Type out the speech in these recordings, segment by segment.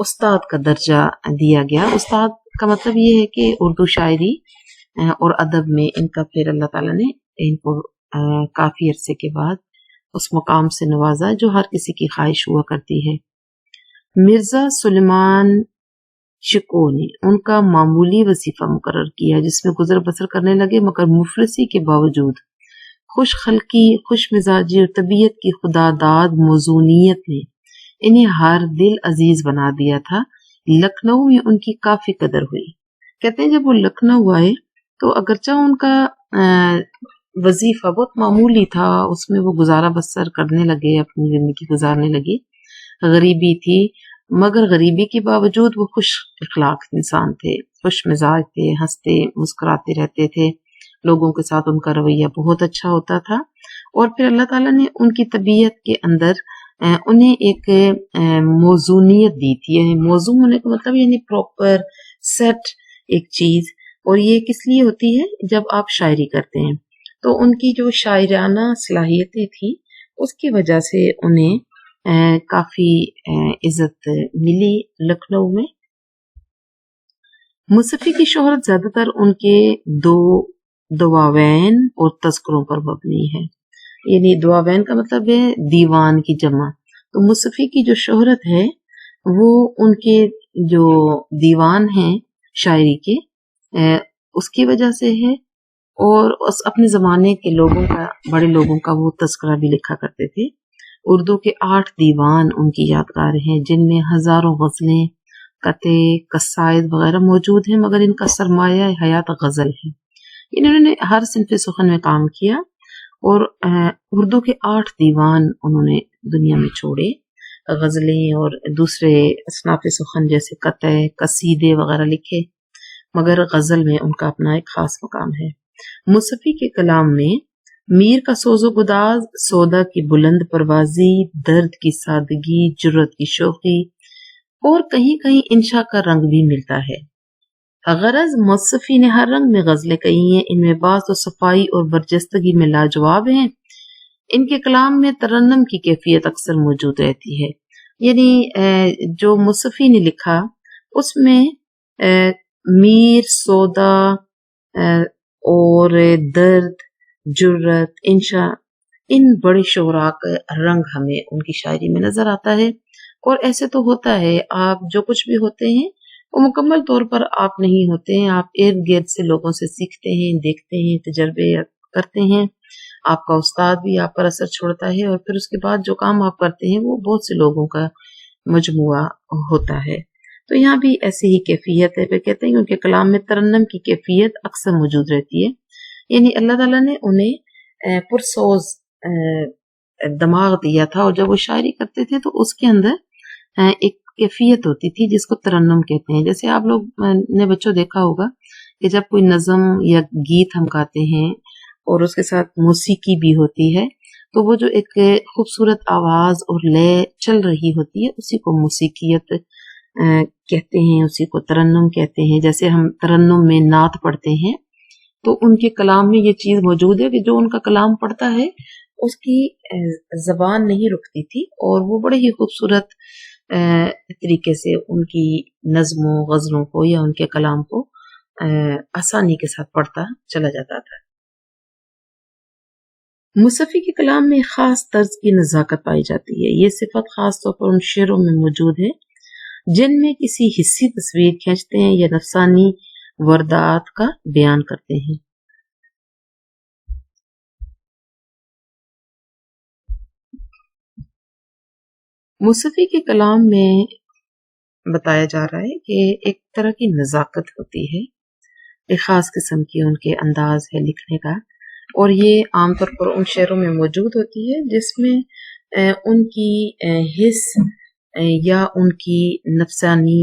استاد کا درجہ دیا گیا. استاد کا مطلب یہ ہے کہ اردو شاعری اور ادب میں ان کا پھر اللہ تعالیٰ نے ان کو کافی عرصے کے بعد اس مقام سے نوازا جو ہر کسی کی خواہش ہوا کرتی ہے. مرزا سلیمان شکو نے ان کا معمولی وظیفہ مقرر کیا جس میں گزر بسر کرنے لگے، مگر مفلسی کے باوجود خوش خلقی، خوش مزاجی اور طبیعت کی خدا داد موزونیت نے انہیں ہر دل عزیز بنا دیا تھا. لکھنؤ میں ان کی کافی قدر ہوئی. کہتے ہیں جب وہ لکھنؤ آئے تو اگرچہ ان کا وظیفہ بہت معمولی تھا، اس میں وہ گزارا بسر کرنے لگے، اپنی زندگی گزارنے لگے، غریبی تھی، مگر غریبی کے باوجود وہ خوش اخلاق انسان تھے، خوش مزاج تھے، ہنستے مسکراتے رہتے تھے، لوگوں کے ساتھ ان کا رویہ بہت اچھا ہوتا تھا. اور پھر اللہ تعالیٰ نے ان کی طبیعت کے اندر انہیں ایک موزونیت دی تھی. یعنی موزوں ہونے کا مطلب یعنی پراپر سیٹ ایک چیز. اور یہ کس لیے ہوتی ہے؟ جب آپ شاعری کرتے ہیں تو ان کی جو شاعرانہ صلاحیتیں تھیں اس کی وجہ سے انہیں کافی عزت ملی لکھنؤ میں. مصفی کی شہرت زیادہ تر ان کے دو دواوین اور تذکروں پر مبنی ہے. یعنی دواوین کا مطلب ہے دیوان کی جمع. تو مصفی کی جو شہرت ہے وہ ان کے جو دیوان ہیں شاعری کے اس کی وجہ سے ہے، اور اس اپنے زمانے کے لوگوں کا، بڑے لوگوں کا وہ تذکرہ بھی لکھا کرتے تھے. اردو کے 8 دیوان ان کی یادگار ہیں جن میں ہزاروں غزلیں، قطع، قصائد وغیرہ موجود ہیں، مگر ان کا سرمایہ حیات غزل ہے. انہوں نے ہر صنف سخن میں کام کیا اور اردو کے 8 دیوان انہوں نے دنیا میں چھوڑے. غزلیں اور دوسرے اصناف سخن جیسے قطع، قصیدے وغیرہ لکھے، مگر غزل میں ان کا اپنا ایک خاص مقام ہے. مصفی کے کلام میں میر کا سوز و گداز، سودا کی بلند پروازی، درد کی سادگی، جرت کی شوخی اور کہیں کہیں انشا کا رنگ بھی ملتا ہے. غرض مصفی نے ہر رنگ میں غزلیں کہی ہیں. ان میں بعض تو صفائی اور برجستگی میں لاجواب ہیں. ان کے کلام میں ترنم کی کیفیت اکثر موجود رہتی ہے. یعنی جو مصفی نے لکھا اس میں میر، سودا اور درد، جرت، انشا، ان بڑے شعراء کا رنگ ہمیں ان کی شاعری میں نظر آتا ہے. اور ایسے تو ہوتا ہے، آپ جو کچھ بھی ہوتے ہیں وہ مکمل طور پر آپ نہیں ہوتے ہیں. آپ ارد گرد سے لوگوں سے سیکھتے ہیں، دیکھتے ہیں، تجربے کرتے ہیں. آپ کا استاد بھی آپ پر اثر چھوڑتا ہے، اور پھر اس کے بعد جو کام آپ کرتے ہیں وہ بہت سے لوگوں کا مجموعہ ہوتا ہے. تو یہاں بھی ایسی ہی کیفیت ہے. پھر کہتے ہیں کہ ان کے کلام میں ترنم کی کیفیت اکثر موجود رہتی ہے. یعنی اللہ تعالیٰ نے انہیں پرسوز دماغ دیا تھا، اور جب وہ شاعری کرتے تھے تو اس کے اندر ایک کیفیت ہوتی تھی جس کو ترنم کہتے ہیں. جیسے آپ لوگ نے بچوں دیکھا ہوگا کہ جب کوئی نظم یا گیت ہم گاتے ہیں اور اس کے ساتھ موسیقی بھی ہوتی ہے تو وہ جو ایک خوبصورت آواز اور لے چل رہی ہوتی ہے اسی کو موسیقیت کہتے ہیں، اسی کو ترنم کہتے ہیں. جیسے ہم ترنم میں نعت پڑھتے ہیں تو ان کے کلام میں یہ چیز موجود ہے کہ جو ان کا کلام پڑھتا ہے اس کی زبان نہیں رکتی تھی، اور وہ بڑے ہی خوبصورت طریقے سے ان کی نظموں، غزلوں کو یا ان کے کلام کو آسانی کے ساتھ پڑھتا چلا جاتا تھا. مصفی کے کلام میں خاص طرز کی نزاکت پائی جاتی ہے. یہ صفت خاص طور پر ان شعروں میں موجود ہے جن میں کسی حصی تصویر کھینچتے ہیں یا نفسانی واردات کا بیان کرتے ہیں. مصفی کے کلام میں بتایا جا رہا ہے کہ ایک طرح کی نزاکت ہوتی ہے، ایک خاص قسم کی ان کے انداز ہے لکھنے کا، اور یہ عام طور پر ان شعروں میں موجود ہوتی ہے جس میں ان کی حس یا ان کی نفسانی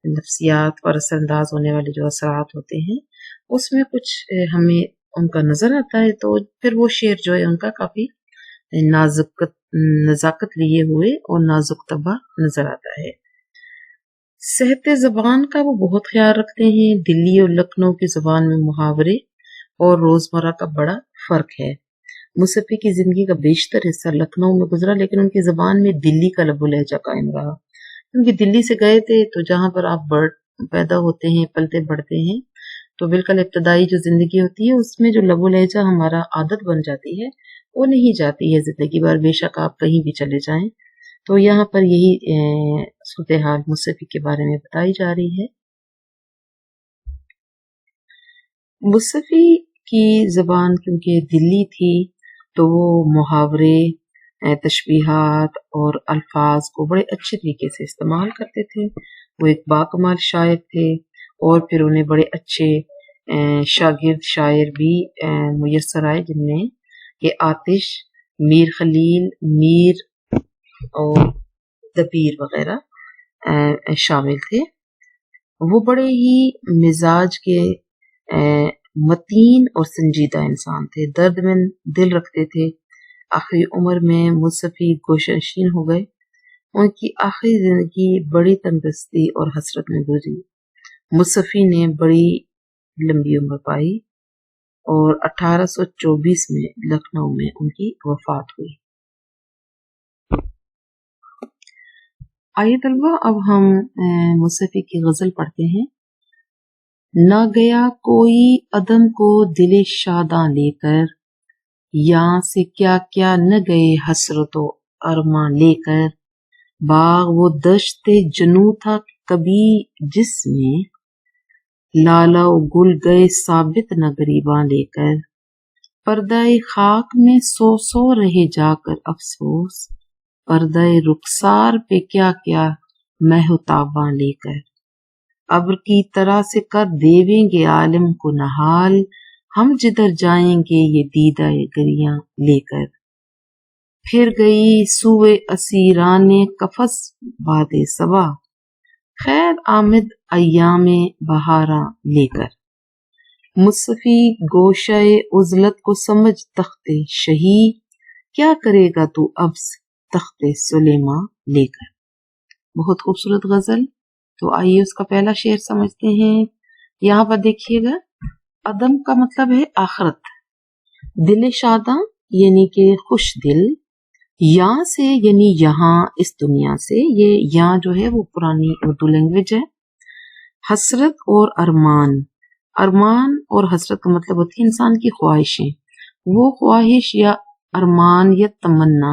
نفسیات پر اثر انداز ہونے والے جو اثرات ہوتے ہیں اس میں کچھ ہمیں ان کا نظر آتا ہے. تو پھر وہ شعر جو ہے ان کا کافی نزاکت لیے ہوئے اور نازک طبع نظر آتا ہے. صحت زبان کا وہ بہت خیال رکھتے ہیں. دلی اور لکھنؤ کی زبان میں محاورے اور روزمرہ کا بڑا فرق ہے. مصفی کی زندگی کا بیشتر حصہ لکھنؤ میں گزرا، لیکن ان کی زبان میں دلی کا لب و لہجہ قائم رہا. کیونکہ دلی سے گئے تھے تو جہاں پر آپ پیدا ہوتے ہیں، پلتے بڑھتے ہیں، تو بالکل ابتدائی جو زندگی ہوتی ہے اس میں جو لب و لہجہ ہمارا عادت بن جاتی ہے وہ نہیں جاتی ہے زندگی بھر، بے شک آپ کہیں بھی چلے جائیں۔ تو یہاں پر یہی صورتحال مصطفی کے بارے میں بتائی جا رہی ہے۔ مصطفی کی زبان کیونکہ دلی تھی تو وہ محاورے، تشبیہات اور الفاظ کو بڑے اچھے طریقے سے استعمال کرتے تھے۔ وہ ایک باکمال شاعر تھے اور پھر انہیں بڑے اچھے شاگرد شاعر بھی میسر آئے، جن میں کہ آتش، میر خلیل، میر اور دبیر وغیرہ شامل تھے۔ وہ بڑے ہی مزاج کے متین اور سنجیدہ انسان تھے، درد میں دل رکھتے تھے۔ آخری عمر میں مصطفی گوشہ نشین ہو گئے۔ ان کی آخری زندگی بڑی تندرستی اور حسرت میں گزری۔ مصطفی نے بڑی لمبی عمر پائی اور 1824 میں لکھنؤ میں ان کی وفات ہوئی۔ آئیے طلبہ اب ہم مصطفی کی غزل پڑھتے ہیں۔ نہ گیا کوئی عدم کو دل شاداں لے کر، یہاں سے کیا کیا نہ گئے حسرت و ارماں لے کر، باغ وہ دشت جنوں تھا کبھی جس میں، لالا و گل گئے ثابت نہ گریباں لے کر، پردہ خاک میں سو سو رہے جا کر افسوس، پردہ رخسار پہ کیا کیا مہ و تاباں لے کر، ابر کی طرح سے کر دیویں گے عالم کو نہال، ہم جدھر جائیں گے یہ دیدہ گریاں لے کر، پھر گئی سوئے اسیران قفس باد صبا، خیر آمد ایام بہاراں لے کر، مصطفی گوشہ عزلت کو سمجھ تخت شہی، کیا کرے گا تو اب تخت سلیماں لے کر۔ بہت خوبصورت غزل۔ تو آئیے اس کا پہلا شعر سمجھتے ہیں۔ یہاں پر دیکھیے گا، عدم کا مطلب ہے آخرت، دل شاداں یعنی کہ خوش دل، یہاں سے یعنی یہاں اس دنیا سے، یہ یہاں جو ہے وہ پرانی اردو لینگویج ہے۔ حسرت اور ارمان، ارمان اور حسرت کا مطلب ہوتی ہے انسان کی خواہشیں، وہ خواہش یا ارمان یا تمنا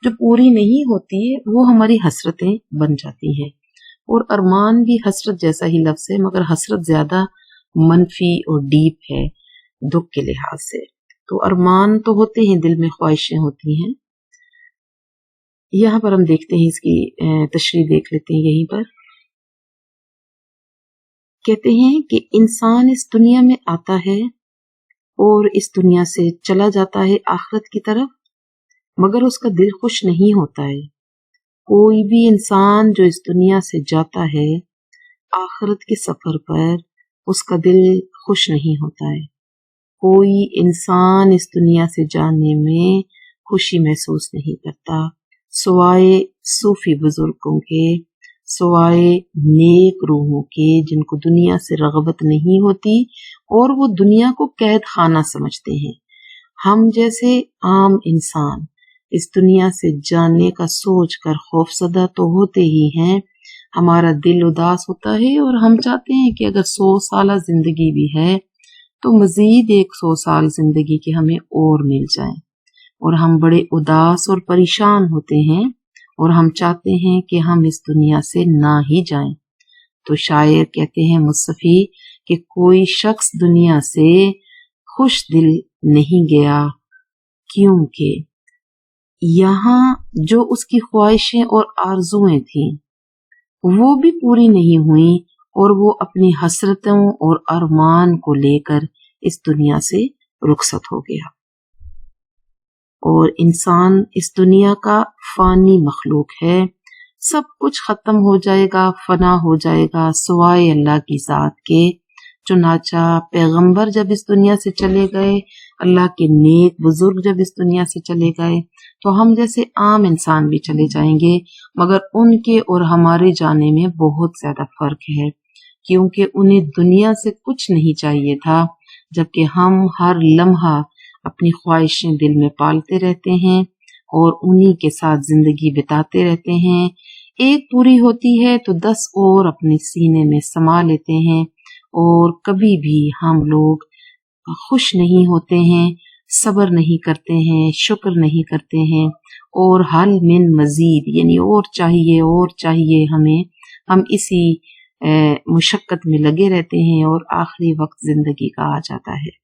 جو پوری نہیں ہوتی ہے وہ ہماری حسرتیں بن جاتی ہیں، اور ارمان بھی حسرت جیسا ہی لفظ ہے مگر حسرت زیادہ منفی اور ڈیپ ہے دکھ کے لحاظ سے۔ تو ارمان تو ہوتے ہیں، دل میں خواہشیں ہوتی ہیں۔ یہاں پر ہم دیکھتے ہیں، اس کی تشریح دیکھ لیتے ہیں۔ یہیں پر کہتے ہیں کہ انسان اس دنیا میں آتا ہے اور اس دنیا سے چلا جاتا ہے آخرت کی طرف، مگر اس کا دل خوش نہیں ہوتا ہے۔ کوئی بھی انسان جو اس دنیا سے جاتا ہے آخرت کے سفر پر، اس کا دل خوش نہیں ہوتا ہے۔ کوئی انسان اس دنیا سے جانے میں خوشی محسوس نہیں کرتا، سوائے صوفی بزرگوں کے، سوائے نیک روحوں کے جن کو دنیا سے رغبت نہیں ہوتی اور وہ دنیا کو قید خانہ سمجھتے ہیں۔ ہم جیسے عام انسان اس دنیا سے جانے کا سوچ کر خوفزدہ تو ہوتے ہی ہیں، ہمارا دل اداس ہوتا ہے اور ہم چاہتے ہیں کہ اگر 100 سالہ زندگی بھی ہے تو مزید 100 سال زندگی کے ہمیں اور مل جائیں، اور ہم بڑے اداس اور پریشان ہوتے ہیں اور ہم چاہتے ہیں کہ ہم اس دنیا سے نہ ہی جائیں۔ تو شاعر کہتے ہیں مصطفی کہ کوئی شخص دنیا سے خوش دل نہیں گیا، کیونکہ یہاں جو اس کی خواہشیں اور آرزویں تھیں وہ بھی پوری نہیں ہوئیں، اور وہ اپنی حسرتوں اور ارمان کو لے کر اس دنیا سے رخصت ہو گیا۔ اور انسان اس دنیا کا فانی مخلوق ہے، سب کچھ ختم ہو جائے گا، فنا ہو جائے گا سوائے اللہ کی ذات کے۔ چنانچہ پیغمبر جب اس دنیا سے چلے گئے، اللہ کے نیک بزرگ جب اس دنیا سے چلے گئے، تو ہم جیسے عام انسان بھی چلے جائیں گے، مگر ان کے اور ہمارے جانے میں بہت زیادہ فرق ہے، کیونکہ انہیں دنیا سے کچھ نہیں چاہیے تھا، جبکہ ہم ہر لمحہ اپنی خواہشیں دل میں پالتے رہتے ہیں اور انہی کے ساتھ زندگی بتاتے رہتے ہیں۔ ایک پوری ہوتی ہے تو 10 اور اپنے سینے میں سما لیتے ہیں، اور کبھی بھی ہم لوگ خوش نہیں ہوتے ہیں، صبر نہیں کرتے ہیں، شکر نہیں کرتے ہیں، اور حل من مزید یعنی اور چاہیے ہمیں، ہم اسی مشقت میں لگے رہتے ہیں، اور آخری وقت زندگی کا آ جاتا ہے۔